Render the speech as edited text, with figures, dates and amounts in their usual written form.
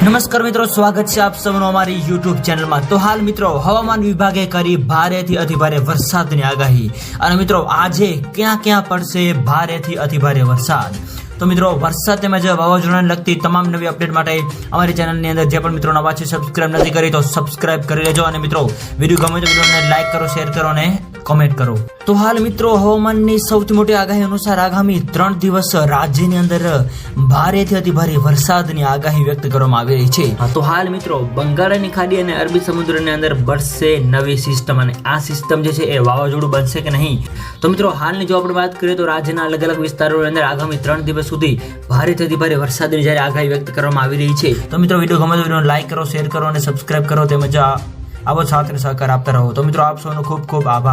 નમસ્કાર મિત્રો, સ્વાગત છે આપ સૌનું અમારી YouTube ચેનલમાં। તો હાલ મિત્રો હવામાન વિભાગે કરી ભારેથી અતિભારે વરસાદની આગાહી અને મિત્રો આજે ક્યાં ક્યાં પડશે ભારેથી અતિભારે વરસાદ। તો મિત્રો વરસાદ તેમજ વાવાઝોડાને લગતી તમામ નવી અપડેટ માટે અમારી ચેનલની અંદર જે પણ મિત્રો નવા છે સબસ્ક્રાઇબ નથી કરી તો સબસ્ક્રાઇબ કરી લેજો અને મિત્રો વિડીયો ગમે તો વિડીયોને લાઈક કરો, શેર કરો અને કોમેન્ટ કરો। તો હાલ મિત્રો હવામાનની સૌથી મોટી આગાહી અનુસાર આગામી 3 દિવસ રાજ્યની અંદર ભારેથી અતિભારે વરસાદની આગાહી વ્યક્ત કરવામાં આવી રહી છે। તો હાલ મિત્રો બંગાળની ખાડી અને અરબી સમુદ્રની અંદર બનશે નવી સિસ્ટમ અને આ સિસ્ટમ જે છે એ વાવાઝોડું બનશે કે નહીં। તો મિત્રો હાલની જો આપણે વાત કરીએ તો રાજ્યના અલગ અલગ વિસ્તારોની અંદર આગામી 3 દિવસ સુધી ભારેથી અતિભારે વરસાદની જ્યારે આગાહી વ્યક્ત કરવામાં આવી રહી છે। તો મિત્રો વિડીયો ગમે તો વિડીયોને લાઈક કરો, શેર કરો અને સબસ્ક્રાઇબ કરો તેમજ આવો સાથ અને સહકાર આપતા રહો। તો મિત્રો આપ સૌનો ખૂબ ખૂબ આભાર।